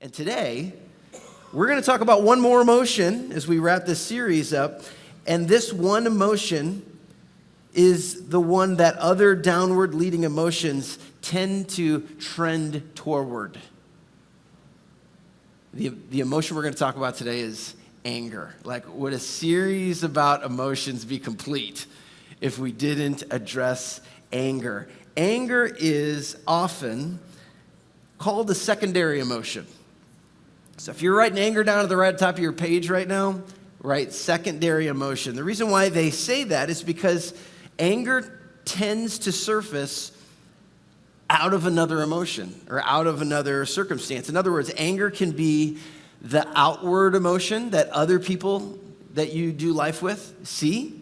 And today, we're going to talk about one more emotion as we wrap this series up. And this one emotion is the one that other downward leading emotions tend to trend toward. The emotion we're going to talk about today is anger. Like, would a series about emotions be complete if we didn't address anger? Anger is often called a secondary emotion. So if you're writing anger down at the right top of your page right now, write secondary emotion. The reason why they say that is because anger tends to surface out of another emotion or out of another circumstance. In other words, anger can be the outward emotion that other people that you do life with see,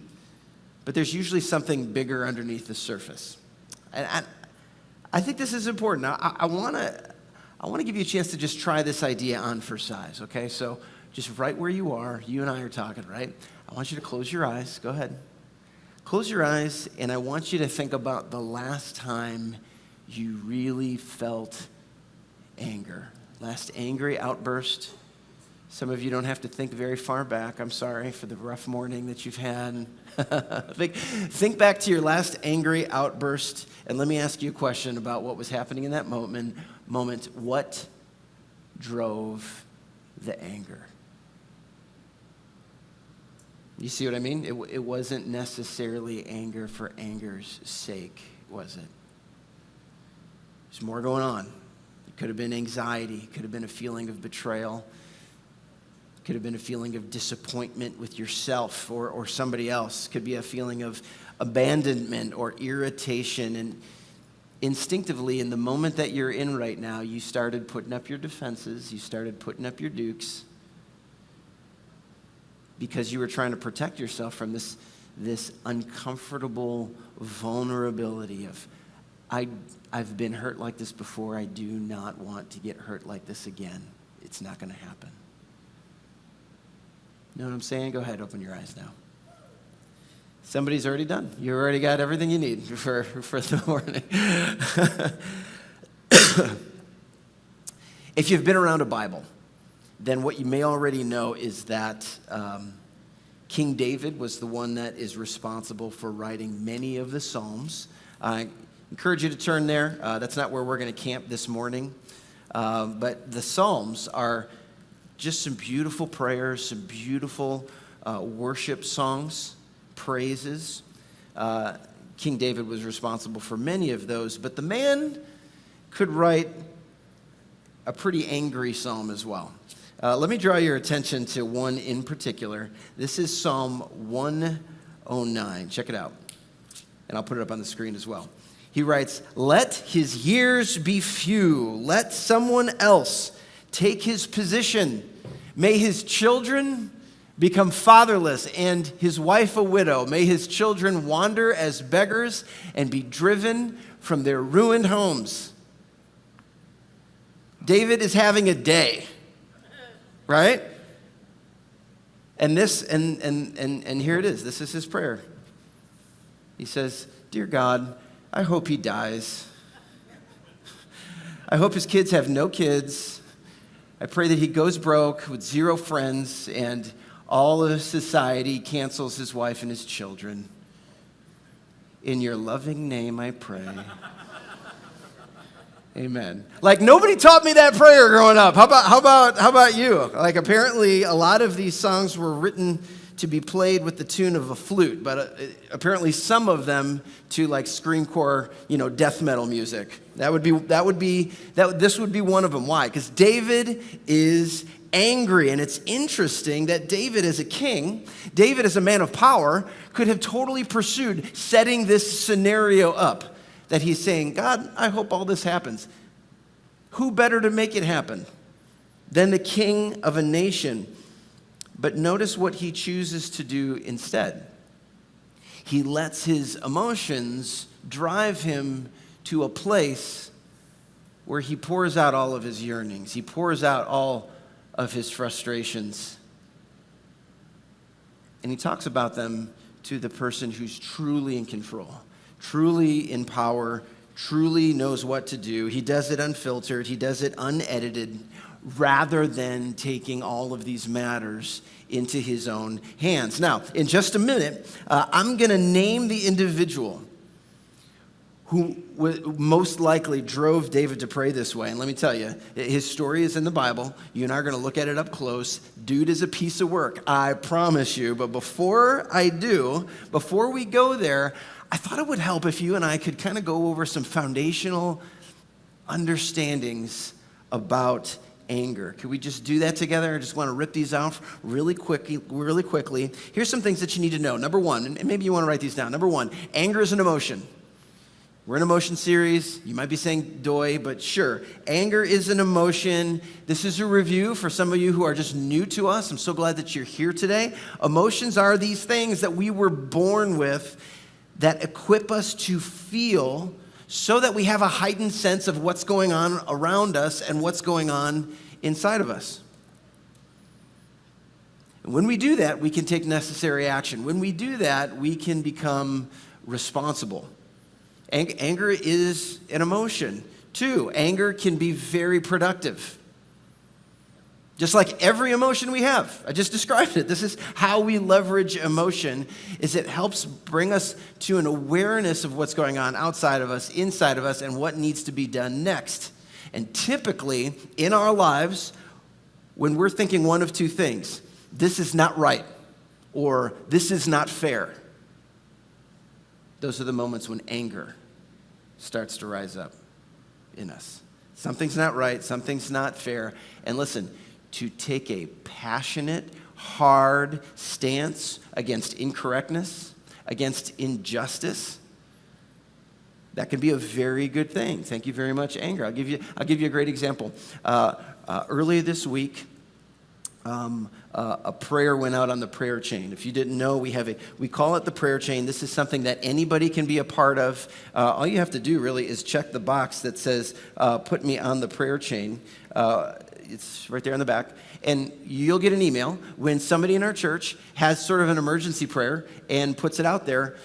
but there's usually something bigger underneath the surface. And I think this is important. Now, I want to give you a chance to just try this idea on for size, okay? So just right where you are, you and I are talking, right? I want you to close your eyes. Go ahead. Close your eyes, and I want you to think about the last time you really felt anger. Last angry outburst. Some of you don't have to think very far back. I'm sorry for the rough morning that you've had. Think back to your last angry outburst, and let me ask you a question about what was happening in that moment. What drove the anger? You see what I mean? It wasn't necessarily anger for anger's sake, was it? There's more going on. It could have been anxiety. It could have been a feeling of betrayal. It could have been a feeling of disappointment with yourself or somebody else. It could be a feeling of abandonment or irritation. And instinctively, in the moment that you're in right now, you started putting up your defenses. You started putting up your dukes because you were trying to protect yourself from this uncomfortable vulnerability of, I've been hurt like this before. I do not want to get hurt like this again. It's not going to happen. You know what I'm saying? Go ahead, open your eyes now. Somebody's already done. You already got everything you need for the morning. If you've been around a Bible, then what you may already know is that King David was the one that is responsible for writing many of the Psalms. I encourage you to turn there. That's not where we're going to camp this morning. But the Psalms are just some beautiful prayers, some beautiful worship songs, praises. King David was responsible for many of those, but the man could write a pretty angry psalm as well. Let me draw your attention to one in particular. This is Psalm 109. Check it out. And I'll put it up on the screen as well. He writes, "Let his years be few. Let someone else take his position. May his children become fatherless and his wife a widow. May his children wander as beggars and be driven from their ruined homes." David is having a day, right? And here it is. This is his prayer. He says, "Dear God, I hope he dies. I hope his kids have no kids. I pray that he goes broke with zero friends and all of society cancels his wife and his children. In your loving name I pray. Amen." Like, nobody taught me that prayer growing up. How about you? Like, apparently a lot of these songs were written to be played with the tune of a flute, but apparently some of them to like screamcore, death metal music. This would be one of them. Why? Because David is angry, and it's interesting that David as a king, David as a man of power, could have totally pursued setting this scenario up. That he's saying, "God, I hope all this happens." Who better to make it happen than the king of a nation? But notice what he chooses to do instead. He lets his emotions drive him to a place where he pours out all of his yearnings. He pours out all of his frustrations. And he talks about them to the person who's truly in control, truly in power, truly knows what to do. He does it unfiltered. He does it unedited, rather than taking all of these matters into his own hands. Now, in just a minute, I'm going to name the individual who most likely drove David to pray this way. And let me tell you, his story is in the Bible. You and I are going to look at it up close. Dude is a piece of work, I promise you. But before we go there, I thought it would help if you and I could kind of go over some foundational understandings about anger. Could we just do that together? I just want to rip these off really quickly. Here's some things that you need to know. Number one, and maybe you want to write these down. Number one, anger is an emotion. We're in an emotion series. You might be saying doy, but sure. Anger is an emotion. This is a review for some of you who are just new to us. I'm so glad that you're here today. Emotions are these things that we were born with that equip us to feel so that we have a heightened sense of what's going on around us and what's going on inside of us. And when we do that, we can take necessary action. When we do that, we can become responsible. Anger is an emotion. Two, anger can be very productive. Just like every emotion we have. I just described it. This is how we leverage emotion, is it helps bring us to an awareness of what's going on outside of us, inside of us, and what needs to be done next. And typically, in our lives, when we're thinking one of two things, this is not right, or this is not fair, those are the moments when anger starts to rise up in us. Something's not right, something's not fair. And listen, to take a passionate, hard stance against incorrectness, against injustice, that can be a very good thing. Thank you very much, anger. I'll give you a great example. Earlier this week, a prayer went out on the prayer chain. If you didn't know, we call it the prayer chain. This is something that anybody can be a part of. All you have to do really is check the box that says, put me on the prayer chain. It's right there in the back. And you'll get an email when somebody in our church has sort of an emergency prayer and puts it out there.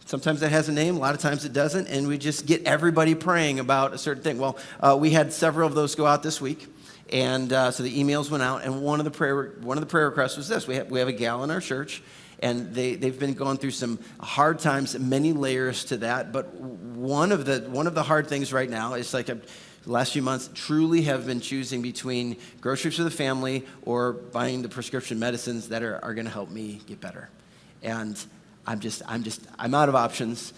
Sometimes it has a name, a lot of times it doesn't, and we just get everybody praying about a certain thing. Well, we had several of those go out this week. And so the emails went out, and one of the prayer requests was this. We have a gal in our church, and they've been going through some hard times, many layers to that. But one of the hard things right now is like the last few months truly have been choosing between groceries for the family or buying the prescription medicines that are going to help me get better. And I'm out of options.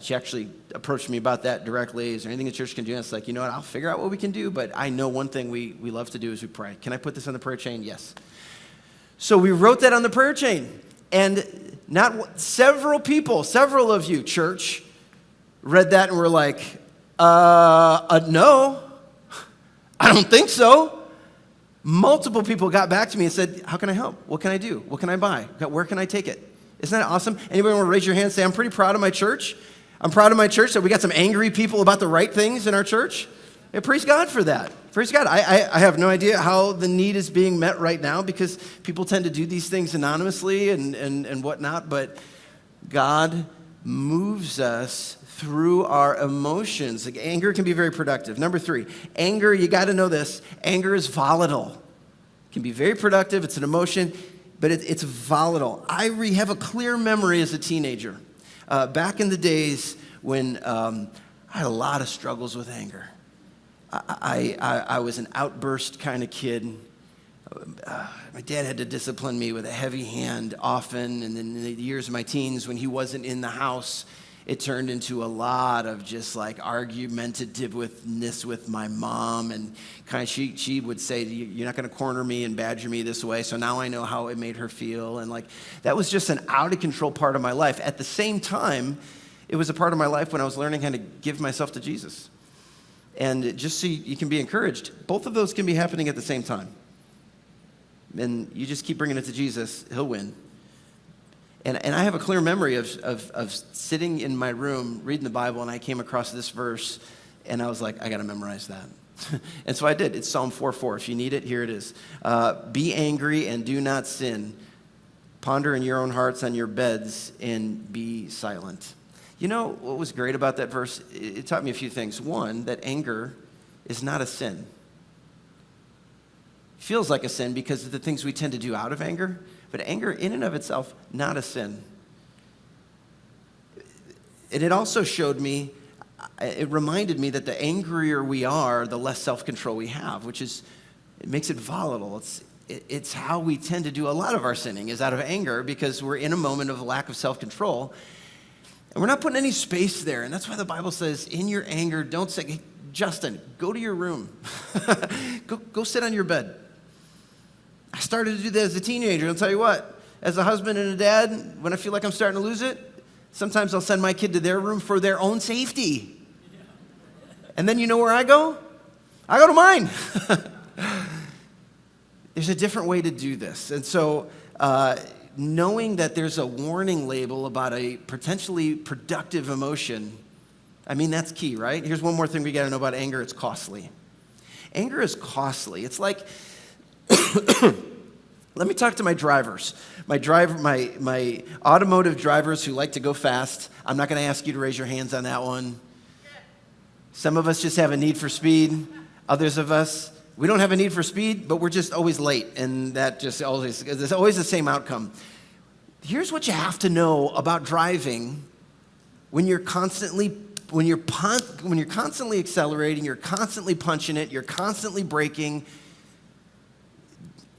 She actually approached me about that directly. Is there anything the church can do? And it's like, you know what, I'll figure out what we can do, but I know one thing we love to do is we pray. Can I put this on the prayer chain? Yes. So we wrote that on the prayer chain. And several of you, church, read that and were like, no, I don't think so. Multiple people got back to me and said, how can I help? What can I do? What can I buy? Where can I take it? Isn't that awesome? Anybody want to raise your hand and say, I'm pretty proud of my church? I'm proud of my church that we got some angry people about the right things in our church. Yeah, praise God for that. Praise God. I have no idea how the need is being met right now because people tend to do these things anonymously and whatnot, but God moves us through our emotions. Like, anger can be very productive. Number 3, anger, you got to know this, anger is volatile. It can be very productive. It's an emotion. But it's volatile. I have a clear memory as a teenager. Back in the days when I had a lot of struggles with anger. I was an outburst kind of kid. My dad had to discipline me with a heavy hand often. And then in the years of my teens when he wasn't in the house, it turned into a lot of just like argumentativeness with my mom, and kind of she would say, you're not going to corner me and badger me this way. So now I know how it made her feel. And like, that was just an out of control part of my life. At the same time, it was a part of my life when I was learning how to give myself to Jesus. And just so you can be encouraged, both of those can be happening at the same time. And you just keep bringing it to Jesus, he'll win. And I have a clear memory of sitting in my room reading the Bible, and I came across this verse, and I was like, I got to memorize that. And so I did. It's Psalm 4:4. If you need it, here it is. Be angry and do not sin. Ponder in your own hearts on your beds and be silent. You know what was great about that verse? It taught me a few things. One, that anger is not a sin. feels like a sin because of the things we tend to do out of anger, but anger in and of itself, not a sin. And it also showed me, it reminded me that the angrier we are, the less self-control we have, which is, it makes it volatile. It's how we tend to do a lot of our sinning is out of anger because we're in a moment of lack of self-control. And we're not putting any space there. And that's why the Bible says, in your anger, don't say, hey, Justin, go to your room. go sit on your bed. I started to do that as a teenager. I'll tell you what, as a husband and a dad, when I feel like I'm starting to lose it, sometimes I'll send my kid to their room for their own safety. And then you know where I go? I go to mine. There's a different way to do this. And so knowing that there's a warning label about a potentially productive emotion, I mean, that's key, right? Here's one more thing we got to know about anger. It's costly. Anger is costly. It's like, let me talk to my drivers. My automotive drivers who like to go fast. I'm not going to ask you to raise your hands on that one. Some of us just have a need for speed. Others of us, we don't have a need for speed, but we're just always late, and that just always, it's always the same outcome. Here's what you have to know about driving when you're constantly accelerating, you're constantly punching it, you're constantly braking.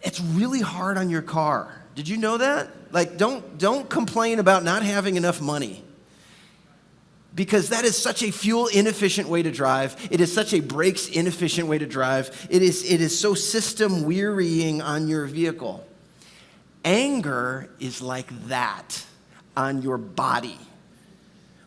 It's really hard on your car. Did you know that? Like, don't complain about not having enough money, because that is such a fuel inefficient way to drive. It is such a brakes inefficient way to drive. It is so system wearying on your vehicle. Anger is like that on your body.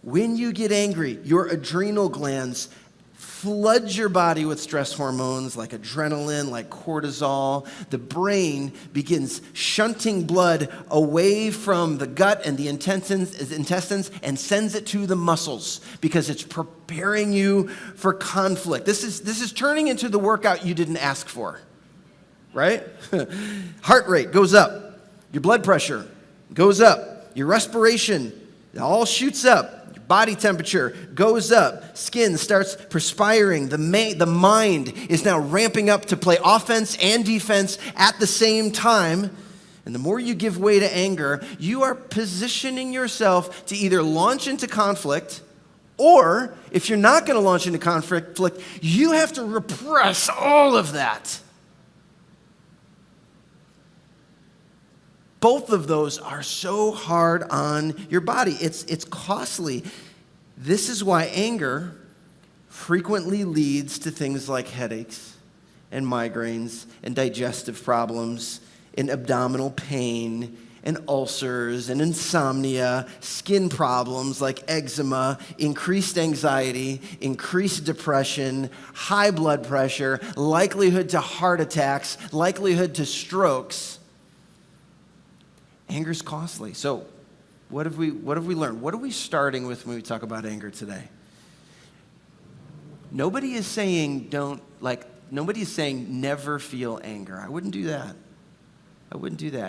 When you get angry, your adrenal glands flood your body with stress hormones like adrenaline, like cortisol. The brain begins shunting blood away from the gut and the intestines and sends it to the muscles because it's preparing you for conflict. This is turning into the workout you didn't ask for, right? Heart rate goes up. Your blood pressure goes up. Your respiration, it all shoots up. Body temperature goes up. Skin starts perspiring. The mind is now ramping up to play offense and defense at the same time. And the more you give way to anger, you are positioning yourself to either launch into conflict, or if you're not going to launch into conflict, you have to repress all of that. Both of those are so hard on your body. It's costly. This is why anger frequently leads to things like headaches and migraines and digestive problems and abdominal pain and ulcers and insomnia, skin problems like eczema, increased anxiety, increased depression, high blood pressure, likelihood to heart attacks, likelihood to strokes. Anger is costly. So what have we learned? What are we starting with when we talk about anger today? Nobody is saying never feel anger. I wouldn't do that.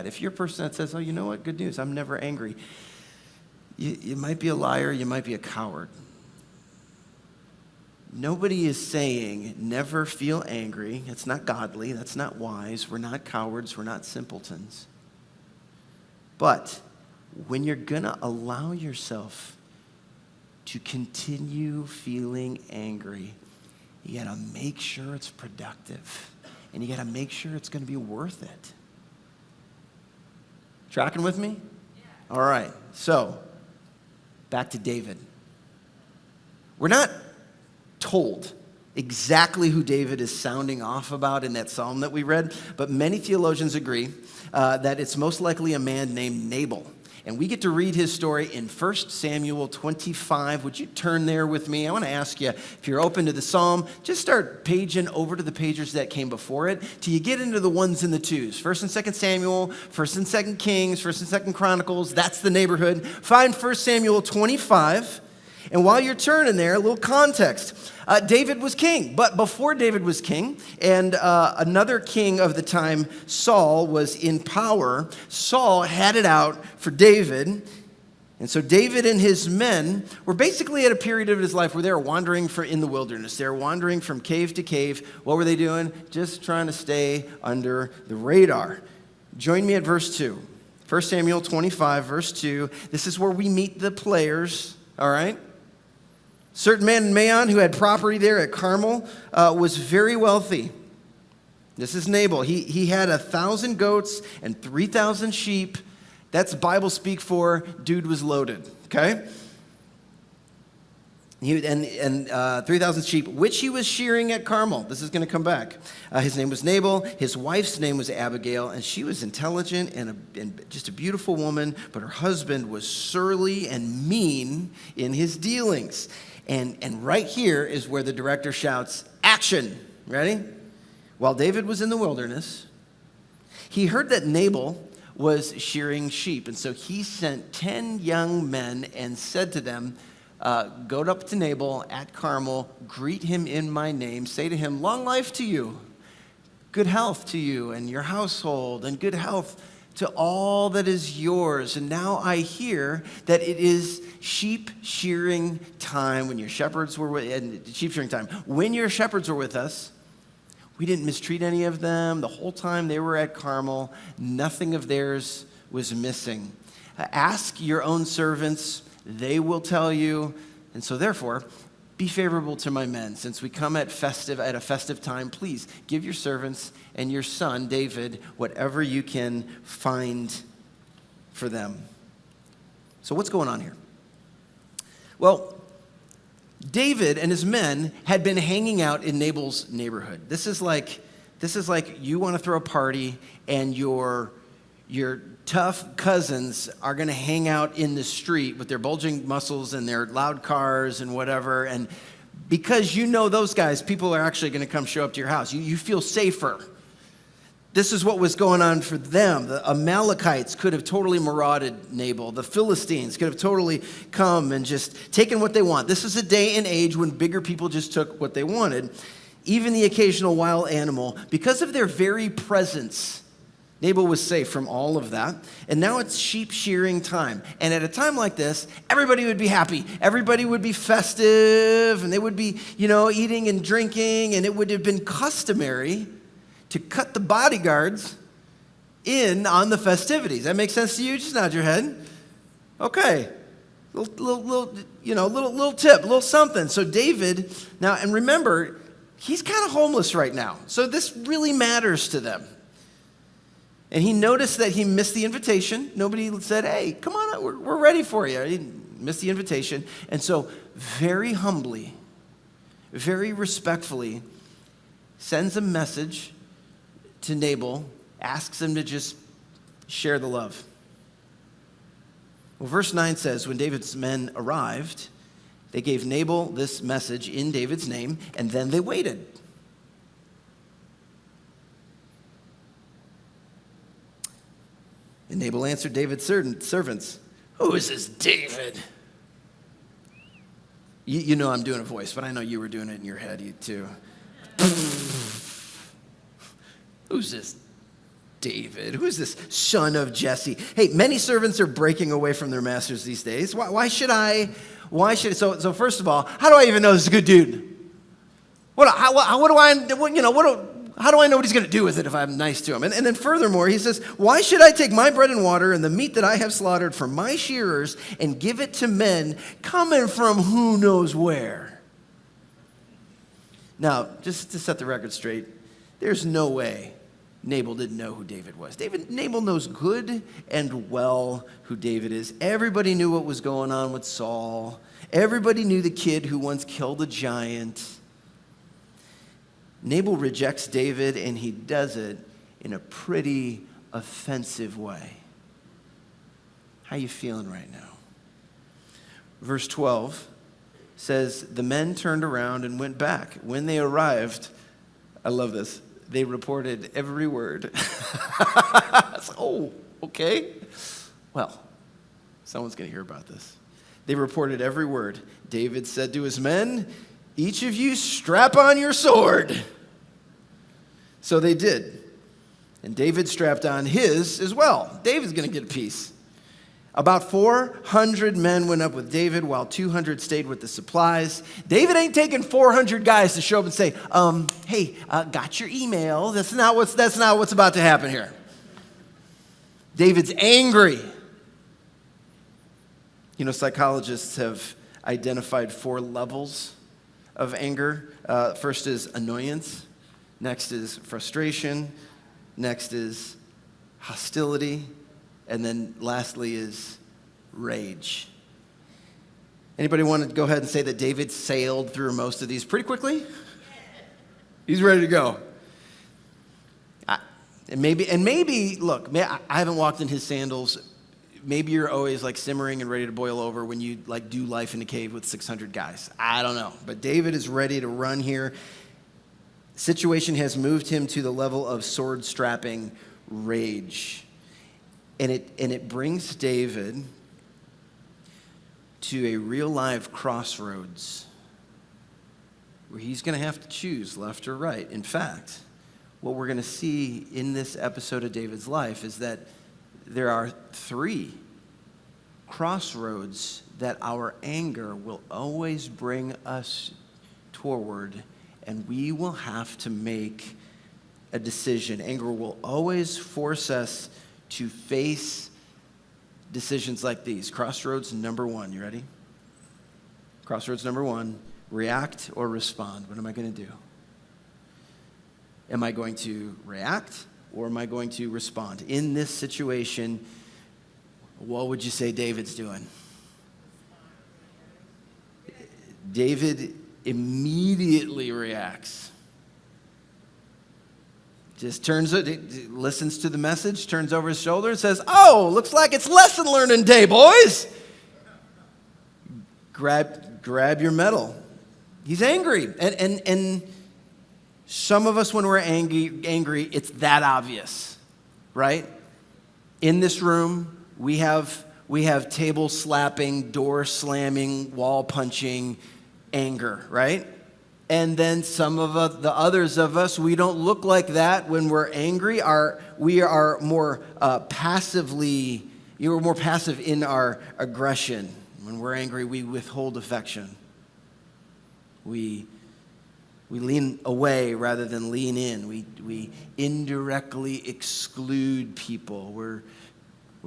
If you're a person that says, oh, you know what, good news, I'm never angry, you might be a liar, you might be a coward. Nobody is saying never feel angry. It's not godly. That's not wise. We're not cowards. We're not simpletons. But when you're going to allow yourself to continue feeling angry, you got to make sure it's productive. And you got to make sure it's going to be worth it. Tracking with me? Yeah. All right. So, back to David. We're not told exactly who David is sounding off about in that psalm that we read, but many theologians agree that it's most likely a man named Nabal. And we get to read his story in 1 Samuel 25. Would you turn there with me? I want to ask you, if you're open to the psalm, just start paging over to the pages that came before it till you get into the ones and the twos. 1 and 2 Samuel, 1 and 2 Kings, 1 and 2 Chronicles. That's the neighborhood. Find 1 Samuel 25. And while you're turning there, a little context. David was king, but before David was king, and another king of the time, Saul, was in power, Saul had it out for David, And so David and his men were basically at a period of his life where they were wandering in the wilderness. They were wandering from cave to cave. What were they doing? Just trying to stay under the radar. Join me at verse 2. 1 Samuel 25, verse 2. This is where we meet the players, all right? Certain man in Maon who had property there at Carmel was very wealthy. This is Nabal. He had 1,000 goats and 3,000 sheep. That's Bible speak for dude was loaded, okay? And 3,000 sheep, which he was shearing at Carmel. This is going to come back. His name was Nabal. His wife's name was Abigail, and she was intelligent and just a beautiful woman, but her husband was surly and mean in his dealings. And right here is where the director shouts, action. Ready? While David was in the wilderness, he heard that Nabal was shearing sheep. And so he sent 10 young men and said to them, go up to Nabal at Carmel, greet him in my name, say to him, long life to you, good health to you and your household, and good health to all that is yours. And now I hear that it is sheep shearing time when your shepherds were When your shepherds were with us, we didn't mistreat any of them. The whole time they were at Carmel, nothing of theirs was missing. Ask your own servants, they will tell you. And so therefore, be favorable to my men. Since we come at a festive time, please give your servants and your son, David, whatever you can find for them. So what's going on here? Well, David and his men had been hanging out in Nabal's neighborhood. This is like you want to throw a party and your tough cousins are going to hang out in the street with their bulging muscles and their loud cars and whatever. And because you know those guys, people are actually going to come show up to your house. You feel safer. This is what was going on for them. The Amalekites could have totally marauded Nabal. The Philistines could have totally come and just taken what they want. This is a day and age when bigger people just took what they wanted. Even the occasional wild animal. Because of their very presence, Nabal was safe from all of that. And now it's sheep shearing time. And at a time like this, everybody would be happy. Everybody would be festive, and they would be, eating and drinking, and it would have been customary to cut the bodyguards in on the festivities. That makes sense to you? Just nod your head. Okay. Little tip, little something. So David, now, and remember, he's kind of homeless right now. So this really matters to them. And he noticed that he missed the invitation. Nobody said, hey, come on, we're ready for you. He missed the invitation. And so very humbly, very respectfully, sends a message to Nabal, asks him to just share the love. Well, verse 9 says, when David's men arrived, they gave Nabal this message in David's name, and then they waited. And Nabal answered David's servants, who is this David? You know I'm doing a voice, but I know you were doing it in your head, you too. Who's this David? Who's this son of Jesse? Hey, many servants are breaking away from their masters these days. Why should I? So first of all, how do I even know this is a good dude? How do I know what he's going to do with it if I'm nice to him? And then furthermore, he says, why should I take my bread and water and the meat that I have slaughtered for my shearers and give it to men coming from who knows where? Now, just to set the record straight, there's no way Nabal didn't know who David was. Nabal knows good and well who David is. Everybody knew what was going on with Saul. Everybody knew the kid who once killed a giant. Nabal rejects David, and he does it in a pretty offensive way. How you feeling right now? Verse 12 says, the men turned around and went back. When they arrived, I love this, they reported every word. Oh, okay. Well, someone's going to hear about this. They reported every word. David said to his men, each of you strap on your sword. So they did. And David strapped on his as well. David's going to get a piece. About 400 men went up with David while 200 stayed with the supplies. David ain't taking 400 guys to show up and say, hey, got your email. That's not what's about to happen here. David's angry. You know, psychologists have identified 4 levels of anger. First is annoyance. Next is frustration. Next is hostility. And then lastly is rage. Anybody want to go ahead and say that David sailed through most of these pretty quickly? He's ready to go. And maybe, look, I haven't walked in his sandals. Maybe you're always like simmering and ready to boil over when you like do life in a cave with 600 guys. I don't know. But David is ready to run here. Situation has moved him to the level of sword-strapping rage. And it brings David to a real live crossroads where he's going to have to choose left or right. In fact, what we're going to see in this episode of David's life is that there are 3 crossroads that our anger will always bring us toward, and we will have to make a decision. Anger will always force us to face decisions like these. Crossroads number 1. You ready? Crossroads number 1, react or respond. What am I going to do? Am I going to react or am I going to respond? In this situation, what would you say David's doing? David immediately reacts. Just listens to the message, turns over his shoulder and says, oh, looks like it's lesson learning day, boys. Grab your medal. He's angry. And some of us, when we're angry, it's that obvious, right? In this room, we have table slapping, door slamming, wall punching anger, right? And then some of the others of us, we don't look like that when we're angry. We are more you're more passive in our aggression. When we're angry, we withhold affection. We lean away rather than lean in. We indirectly exclude people. We're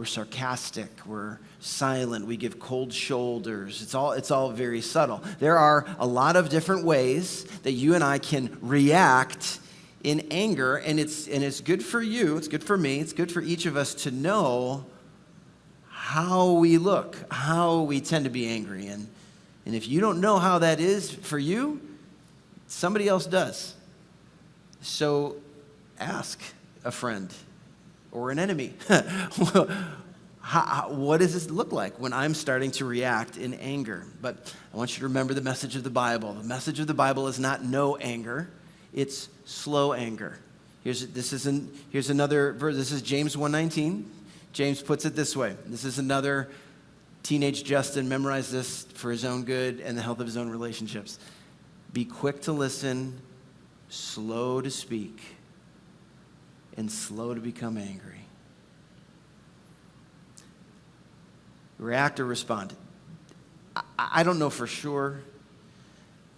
sarcastic. We're silent. We give cold shoulders. It's all very subtle. There are a lot of different ways that you and I can react in anger, and it's good for you. It's good for me. It's good for each of us to know how we look, how we tend to be angry. And if you don't know how that is for you, somebody else does. So ask a friend or an enemy. What does this look like when I'm starting to react in anger? But I want you to remember the message of the Bible. The message of the Bible is not no anger. It's slow anger. Here's another verse. This is James 1:19. James puts it this way. This is another teenage Justin memorized this for his own good and the health of his own relationships. Be quick to listen, slow to speak, and slow to become angry. React or respond. I don't know for sure,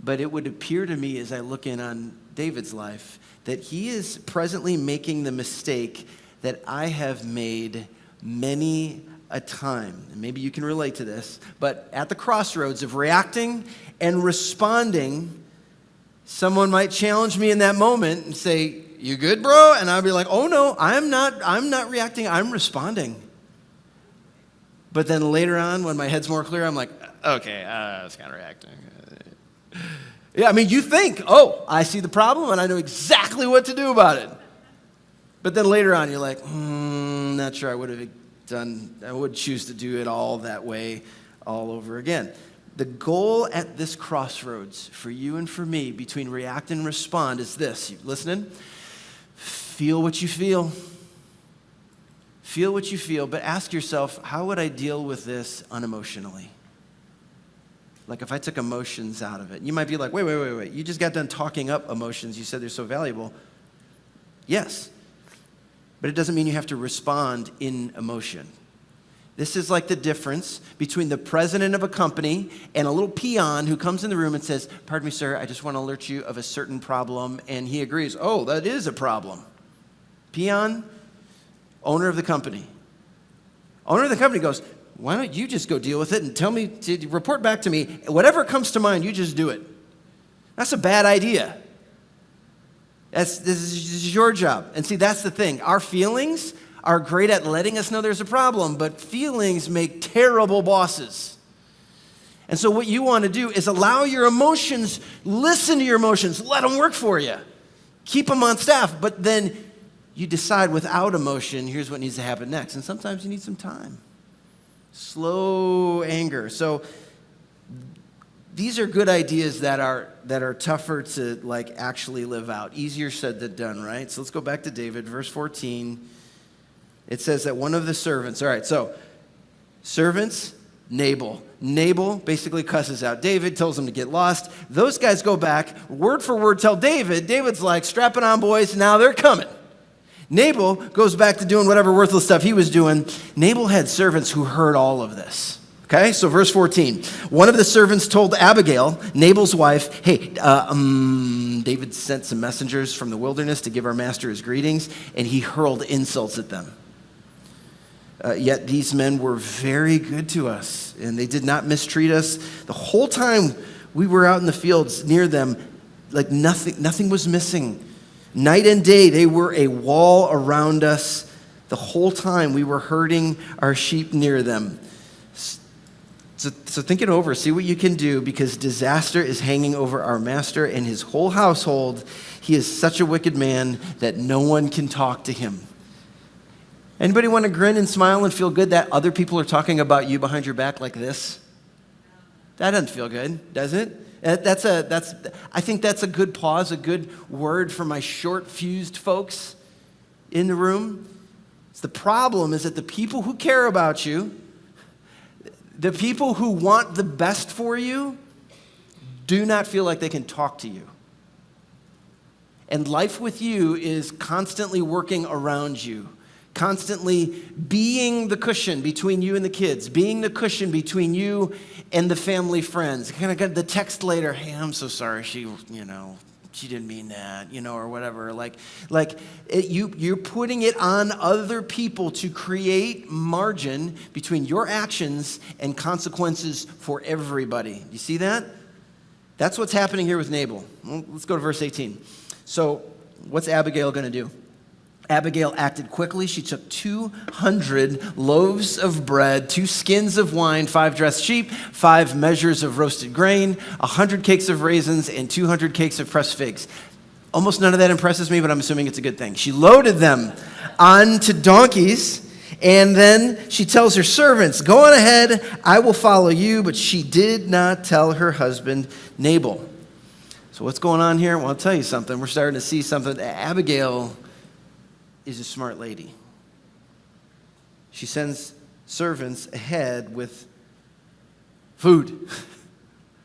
but it would appear to me as I look in on David's life that he is presently making the mistake that I have made many a time. And maybe you can relate to this, but at the crossroads of reacting and responding, someone might challenge me in that moment and say, "You good, bro?" And I'll be like, "Oh no, I'm not reacting, I'm responding." But then later on, when my head's more clear, I'm like, okay, I was kind of reacting. Yeah, I mean, you think, oh, I see the problem and I know exactly what to do about it. But then later on, you're like, not sure I would choose to do it all that way all over again. The goal at this crossroads for you and for me between react and respond is this. You listening? Feel what you feel. Feel what you feel, but ask yourself, how would I deal with this unemotionally? Like if I took emotions out of it. You might be like, wait. You just got done talking up emotions. You said they're so valuable. Yes, but it doesn't mean you have to respond in emotion. This is like the difference between the president of a company and a little peon who comes in the room and says, "Pardon me, sir, I just want to alert you of a certain problem." And he agrees, "Oh, that is a problem." Peon, owner of the company. Owner of the company goes, "Why don't you just go deal with it and tell me, report back to me. Whatever comes to mind, you just do it." That's a bad idea. This is your job. And see, that's the thing. Our feelings are great at letting us know there's a problem, but feelings make terrible bosses. And so what you want to do is allow your emotions, listen to your emotions, let them work for you. Keep them on staff, but then you decide without emotion, here's what needs to happen next. And sometimes you need some time. Slow anger. So these are good ideas that are tougher to like actually live out. Easier said than done, right? So let's go back to David, verse 14. It says that one of the servants, all right, so servants, Nabal. Nabal basically cusses out David, tells him to get lost. Those guys go back, word for word tell David. David's like, "Strap it on, boys, now they're coming." Nabal goes back to doing whatever worthless stuff he was doing. Nabal had servants who heard all of this. Okay, so verse 14. One of the servants told Abigail, Nabal's wife, "Hey, David sent some messengers from the wilderness to give our master his greetings, and he hurled insults at them. Yet these men were very good to us, and they did not mistreat us. The whole time we were out in the fields near them, like nothing was missing. Night and day, they were a wall around us. The whole time we were herding our sheep near them." So think it over. See what you can do, because disaster is hanging over our master and his whole household. He is such a wicked man that no one can talk to him. Anybody want to grin and smile and feel good that other people are talking about you behind your back like this? That doesn't feel good, does it? I think that's a good pause, a good word for my short-fused folks in the room. The problem is that the people who care about you, the people who want the best for you, do not feel like they can talk to you. And life with you is constantly working around you, constantly being the cushion between you and the kids, being the cushion between you and the family friends. Kind of got the text later, "Hey, I'm so sorry, she didn't mean that," or whatever. You're putting it on other people to create margin between your actions and consequences for everybody. You see that? That's what's happening here with Nabal. Well, let's go to verse 18. So what's Abigail going to do? Abigail acted quickly. She took 200 loaves of bread, 2 skins of wine, 5 dressed sheep, 5 measures of roasted grain, 100 cakes of raisins, and 200 cakes of pressed figs. Almost none of that impresses me, but I'm assuming it's a good thing. She loaded them onto donkeys, and then she tells her servants, "Go on ahead, I will follow you." But she did not tell her husband Nabal. So what's going on here? Well, I'll tell you something. We're starting to see something. Abigail is a smart lady. She sends servants ahead with food.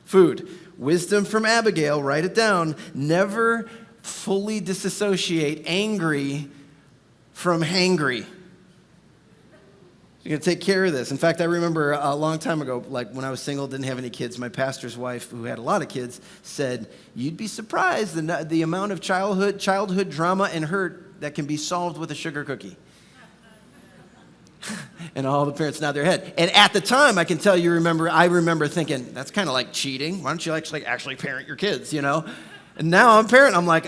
Food. Wisdom from Abigail, write it down. Never fully disassociate angry from hangry. You're going to take care of this. In fact, I remember a long time ago, like when I was single, didn't have any kids, my pastor's wife, who had a lot of kids, said, "You'd be surprised the amount of childhood drama and hurt that can be solved with a sugar cookie." And all the parents nod their head. And at the time, I can tell you, I remember thinking, that's kind of like cheating. Why don't you actually parent your kids, And now I'm a parent. I'm like,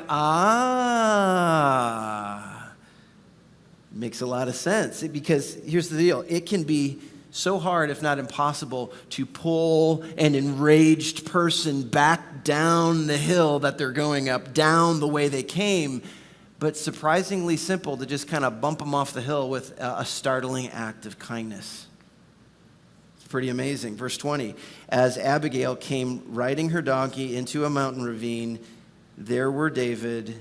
makes a lot of sense. Because here's the deal. It can be so hard, if not impossible, to pull an enraged person back down the hill that they're going up, down the way they came. But surprisingly simple to just kind of bump them off the hill with a startling act of kindness. It's pretty amazing. Verse 20, as Abigail came riding her donkey into a mountain ravine, there were David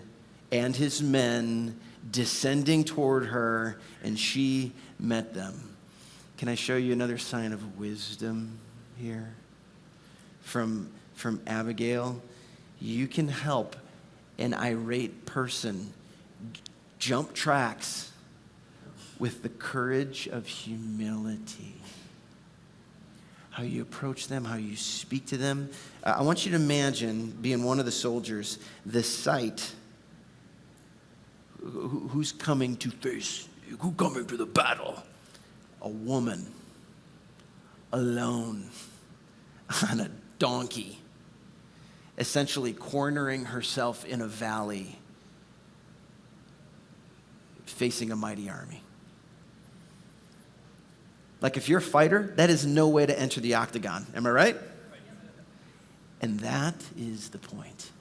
and his men descending toward her, and she met them. Can I show you another sign of wisdom here from Abigail? You can help an irate person jump tracks with the courage of humility. How you approach them, how you speak to them. I want you to imagine being one of the soldiers, the sight. Who's coming to face? Who's coming to the battle? A woman, alone, on a donkey, essentially cornering herself in a valley, facing a mighty army. Like if you're a fighter, that is no way to enter the octagon. Am I right? And that is the point.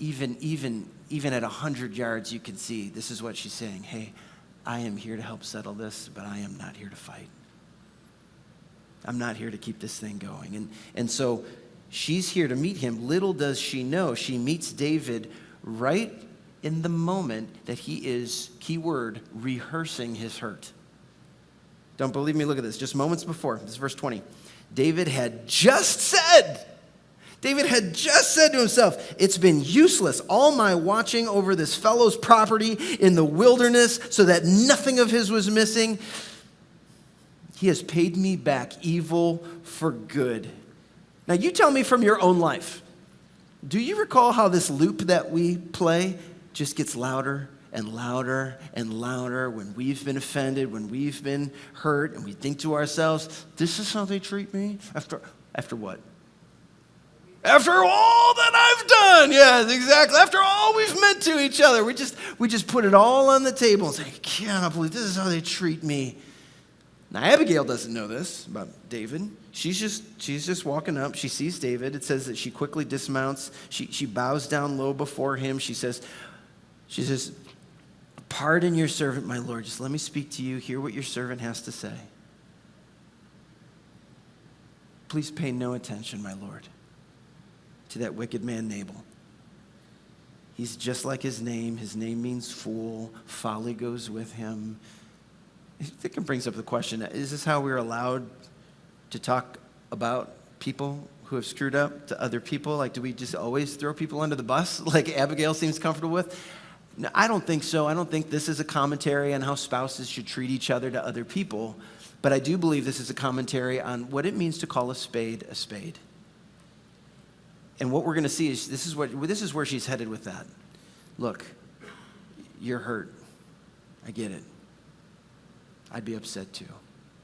Even at 100 yards, you can see this is what she's saying. Hey, I am here to help settle this, but I am not here to fight. I'm not here to keep this thing going. And so she's here to meet him. Little does she know, she meets David right in the moment that he is, keyword, rehearsing his hurt. Don't believe me? Look at this. Just moments before, this is verse 20. David had just said to himself, it's been useless, all my watching over this fellow's property in the wilderness so that nothing of his was missing. He has paid me back evil for good. Now you tell me from your own life, do you recall how this loop that we play just gets louder and louder and louder when we've been offended, when we've been hurt, and we think to ourselves, this is how they treat me? After what? After all that I've done. Yes, exactly. After all we've meant to each other. We just put it all on the table and say, I cannot believe this is how they treat me. Now, Abigail doesn't know this about David. She's just walking up. She sees David. It says that she quickly dismounts. She bows down low before him. She says, pardon your servant, my Lord. Just let me speak to you. Hear what your servant has to say. Please pay no attention, my Lord, to that wicked man Nabal. He's just like his name. His name means fool. Folly goes with him. I think it brings up the question, is this how we're allowed to talk about people who have screwed up to other people? Like, do we just always throw people under the bus like Abigail seems comfortable with? No, I don't think so. I don't think this is a commentary on how spouses should treat each other to other people. But I do believe this is a commentary on what it means to call a spade a spade. And what we're going to see is this is where she's headed with that. Look, you're hurt. I get it. I'd be upset too.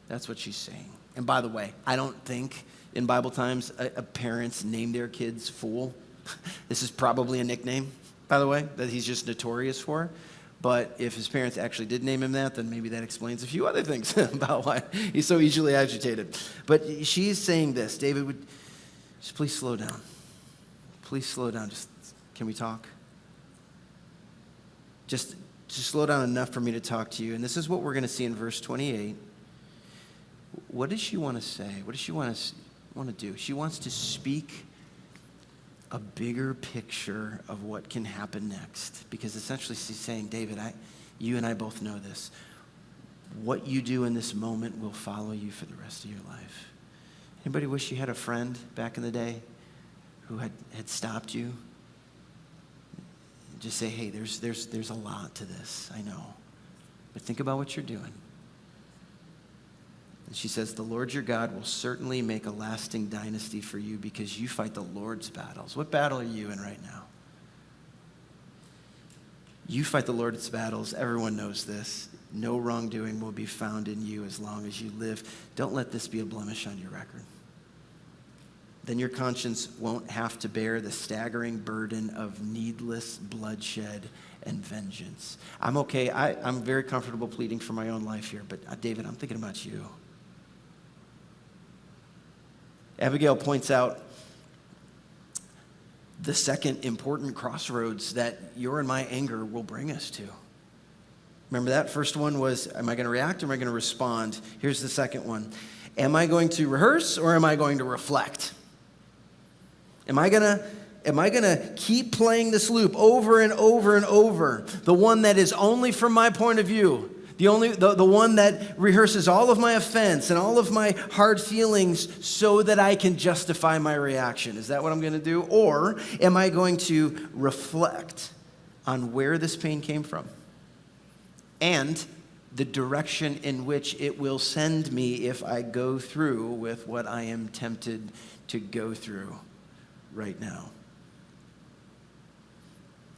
That's what she's saying. And by the way, I don't think in Bible times parents name their kids fool. This is probably a nickname, by the way, that he's just notorious for. But if his parents actually did name him that, then maybe that explains a few other things about why he's so easily agitated. But she's saying this, David, would just please slow down. Please slow down. Just, can we talk? Just slow down enough for me to talk to you. And this is what we're going to see in verse 28. What does she want to say? What does she want to do? She wants to speak a bigger picture of what can happen next. Because essentially she's saying, David, you and I both know this. What you do in this moment will follow you for the rest of your life. Anybody wish you had a friend back in the day who had stopped you? Just say, hey, there's a lot to this, I know. But think about what you're doing. And she says, the Lord your God will certainly make a lasting dynasty for you because you fight the Lord's battles. What battle are you in right now? You fight the Lord's battles. Everyone knows this. No wrongdoing will be found in you as long as you live. Don't let this be a blemish on your record. Then your conscience won't have to bear the staggering burden of needless bloodshed and vengeance. I'm okay. I'm very comfortable pleading for my own life here, but David, I'm thinking about you. Abigail points out the second important crossroads that your and my anger will bring us to. Remember that? First one was, am I going to react or am I going to respond? Here's the second one. Am I going to rehearse or am I going to reflect? Am I gonna keep playing this loop over and over and over? The one that is only from my point of view. The one that rehearses all of my offense and all of my hard feelings so that I can justify my reaction. Is that what I'm gonna do? Or am I going to reflect on where this pain came from? and the direction in which it will send me if I go through with what I am tempted to go through right now.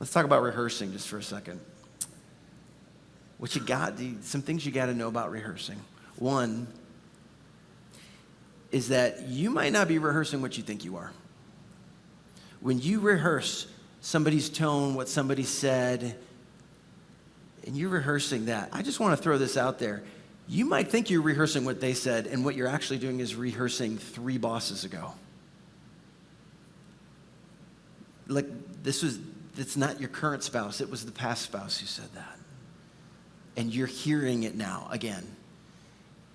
Let's talk about rehearsing just for a second. Some things you got to know about rehearsing. One is that you might not be rehearsing what you think you are. When you rehearse somebody's tone, what somebody said, and you're rehearsing that, I just want to throw this out there. You might think you're rehearsing what they said, and what you're actually doing is rehearsing 3 bosses ago. Like, it's not your current spouse, it was the past spouse who said that. And you're hearing it now again.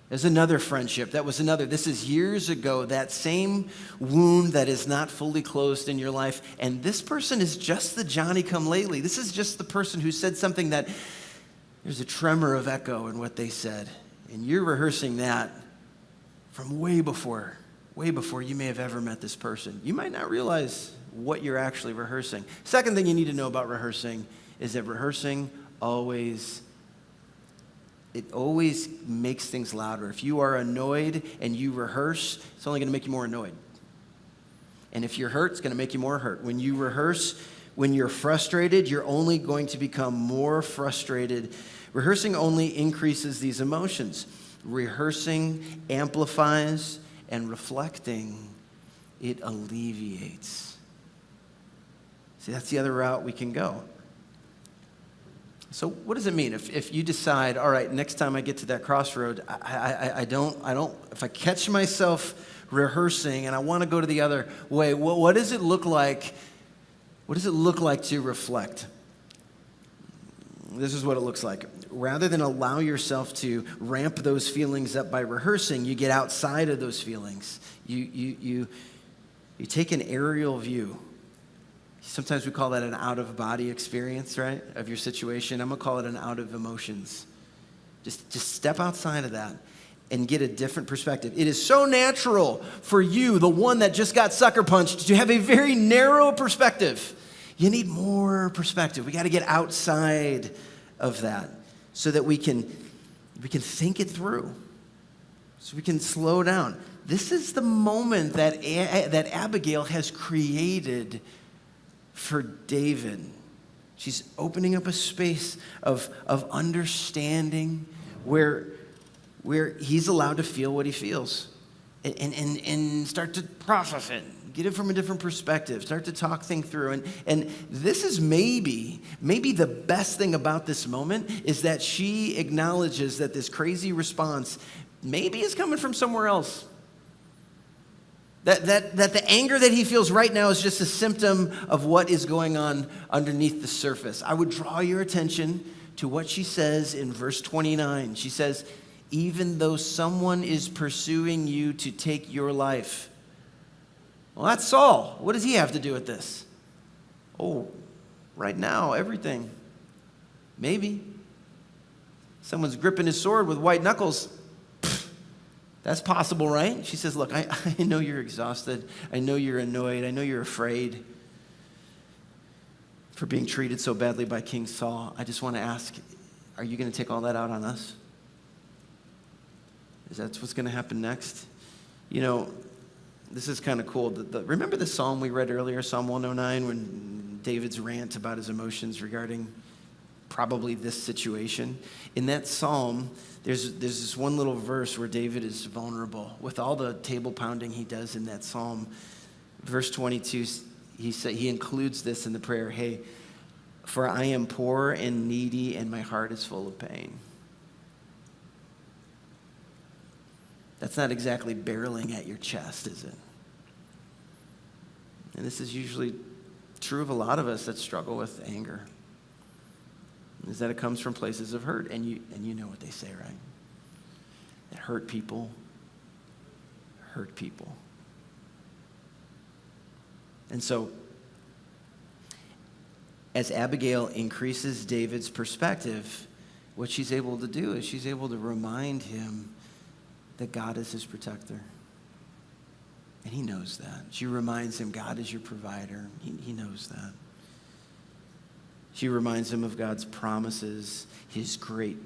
There's another friendship. This is years ago, that same wound that is not fully closed in your life. And this person is just the Johnny-come-lately. This is just the person who said something that there's a tremor of echo in what they said. And you're rehearsing that from way before you may have ever met this person. You might not realize what you're actually rehearsing. Second thing you need to know about rehearsing is that rehearsing always makes things louder. If you are annoyed and you rehearse, it's only going to make you more annoyed. And if you're hurt, it's going to make you more hurt. When you rehearse, when you're frustrated, you're only going to become more frustrated. Rehearsing only increases these emotions. Rehearsing amplifies, and reflecting, it alleviates. See, that's the other route we can go. So what does it mean if you decide, all right, next time I get to that crossroad, I don't, if I catch myself rehearsing and I want to go to the other way, what does it look like? What does it look like to reflect? This is what it looks like. Rather than allow yourself to ramp those feelings up by rehearsing, you get outside of those feelings. You take an aerial view. Sometimes we call that an out-of-body experience, right, of your situation. I'm going to call it an out-of-emotions. Just step outside of that and get a different perspective. It is so natural for you, the one that just got sucker punched, to have a very narrow perspective. You need more perspective. We got to get outside of that so that we can think it through, so we can slow down. This is the moment that Abigail has created for David. She's opening up a space of understanding where he's allowed to feel what he feels and start to process it, get it from a different perspective, start to talk things through. And this is maybe the best thing about this moment is that she acknowledges that this crazy response maybe is coming from somewhere else. That the anger that he feels right now is just a symptom of what is going on underneath the surface. I would draw your attention to what she says in verse 29. She says, even though someone is pursuing you to take your life. Well, that's Saul. What does he have to do with this? Oh, right now, everything. Maybe. Someone's gripping his sword with white knuckles. That's possible, right? She says, look, I know you're exhausted. I know you're annoyed. I know you're afraid for being treated so badly by King Saul. I just want to ask, are you going to take all that out on us? Is that what's going to happen next? You know, this is kind of cool. Remember the psalm we read earlier, Psalm 109, when David's rant about his emotions regarding probably this situation? In that psalm, there's this one little verse where David is vulnerable. With all the table pounding he does in that psalm, verse 22, he includes this in the prayer, hey, for I am poor and needy and my heart is full of pain. That's not exactly barreling at your chest, is it? And this is usually true of a lot of us that struggle with anger, is that it comes from places of hurt. And you know what they say, right? That hurt people hurt people. And so, as Abigail increases David's perspective, what she's able to do is she's able to remind him that God is his protector. And he knows that. She reminds him God is your provider. He knows that. She reminds him of God's promises, his great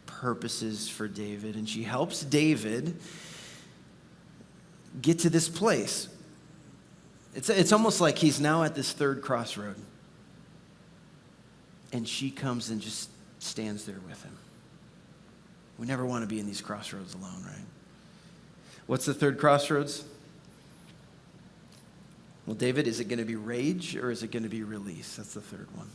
purposes for David, and she helps David get to this place. It's almost like he's now at this third crossroad, and she comes and just stands there with him. We never want to be in these crossroads alone, right? What's the third crossroads? Well, David, is it going to be rage or is it going to be release? That's the third one.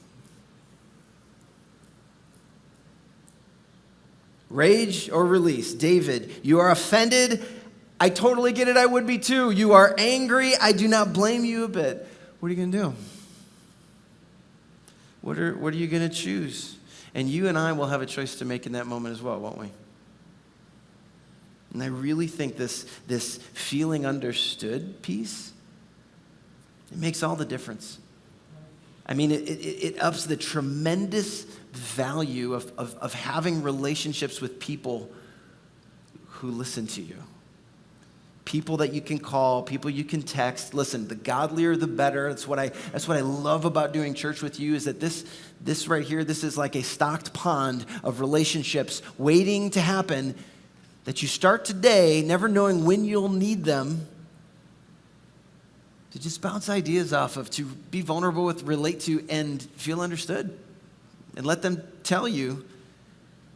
Rage or release? David, you are offended. I totally get it. I would be too. You are angry. I do not blame you a bit. What are you going to do? What are you going to choose? And you and I will have a choice to make in that moment as well, won't we? And I really think this feeling understood piece, it makes all the difference. I mean, it ups the tremendous value of having relationships with people who listen to you. People that you can call, people you can text. Listen, the godlier the better. That's what I love about doing church with you, is that this right here, this is like a stocked pond of relationships waiting to happen, that you start today never knowing when you'll need them, to just bounce ideas off of, to be vulnerable with, relate to, and feel understood. And let them tell you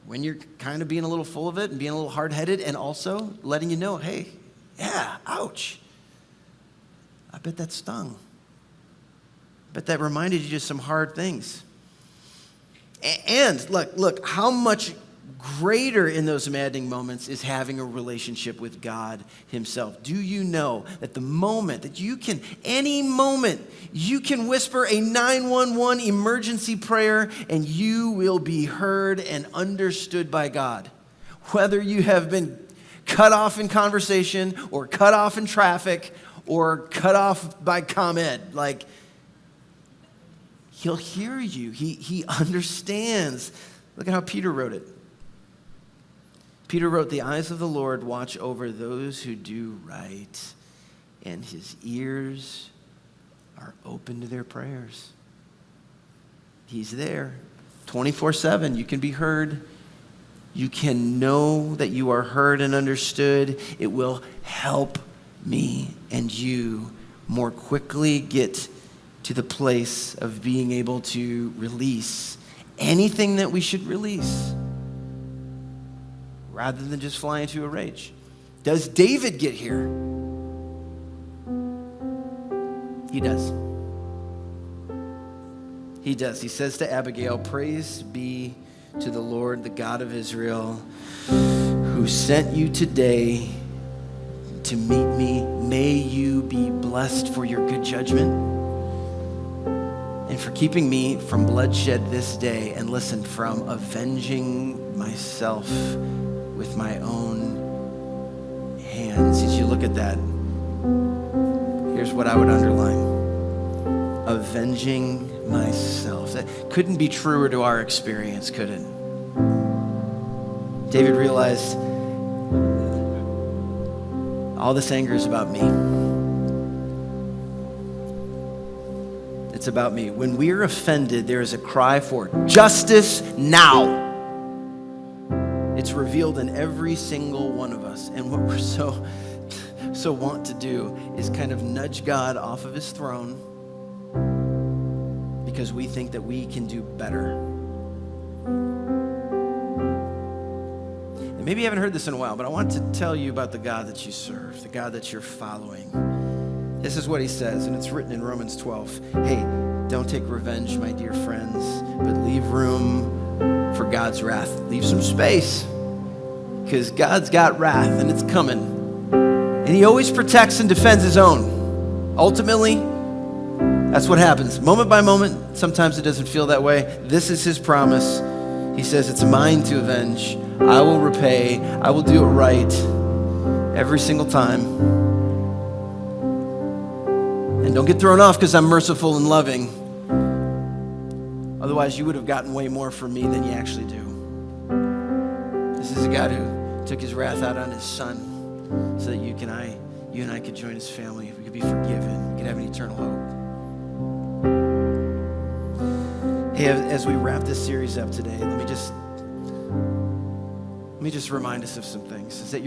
when you're kind of being a little full of it and being a little hard-headed, and also letting you know, hey, yeah, ouch. I bet that stung. I bet that reminded you of some hard things. And look, how much greater in those maddening moments is having a relationship with God himself. Do you know that the moment that you can, any moment, you can whisper a 911 emergency prayer and you will be heard and understood by God? Whether you have been cut off in conversation or cut off in traffic or cut off by ComEd, like, he'll hear you. He understands. Look at how Peter wrote it. Peter wrote, "The eyes of the Lord watch over those who do right, and his ears are open to their prayers." He's there 24/7. You can be heard. You can know that you are heard and understood. It will help me and you more quickly get to the place of being able to release anything that we should release, rather than just fly into a rage. Does David get here? He does. He does. He says to Abigail, "Praise be to the Lord, the God of Israel, who sent you today to meet me. May you be blessed for your good judgment and for keeping me from bloodshed this day." And listen, from avenging myself with my own hands. As you look at that, here's what I would underline. Avenging myself. That couldn't be truer to our experience, could it? David realized all this anger is about me. It's about me. When we are offended, there is a cry for justice now. It's revealed in every single one of us. And what we're so want to do is kind of nudge God off of his throne because we think that we can do better. And maybe you haven't heard this in a while, but I want to tell you about the God that you serve, the God that you're following. This is what he says, and it's written in Romans 12. Hey, don't take revenge, my dear friends, but leave room for God's wrath. Leave some space, because God's got wrath, and it's coming. And he always protects and defends his own. Ultimately, that's what happens. Moment by moment, sometimes it doesn't feel that way. This is his promise. He says, it's mine to avenge. I will repay. I will do it right every single time. And don't get thrown off because I'm merciful and loving. Otherwise, you would have gotten way more from me than you actually do. This is a God who took his wrath out on his son so that you and I could join his family. We could be forgiven. We could have an eternal hope. Hey, as we wrap this series up today, let me just remind us of some things. Is that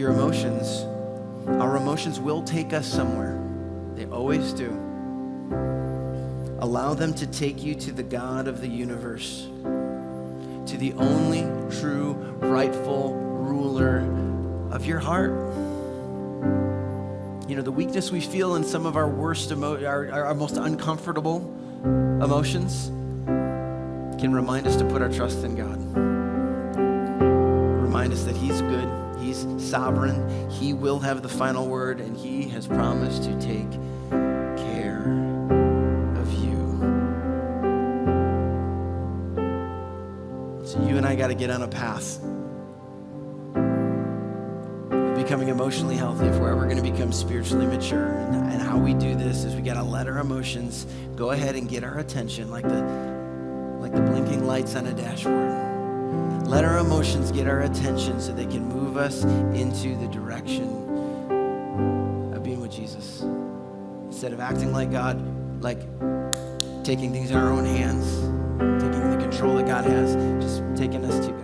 our emotions will take us somewhere. They always do. Allow them to take you to the God of the universe, to the only true, rightful ruler of your heart. You know, the weakness we feel in some of our worst, our most uncomfortable emotions can remind us to put our trust in God. Remind us that He's good, He's sovereign, He will have the final word, and He has promised to take care of you. So you and I got to get on a path of becoming emotionally healthy if we're ever going to become spiritually mature. And how we do this is we got to let our emotions go ahead and get our attention like the blinking lights on a dashboard. Let our emotions get our attention so they can move us into the direction of being with Jesus. Instead of acting like God, like taking things in our own hands, taking the control that God has, just taking us to God.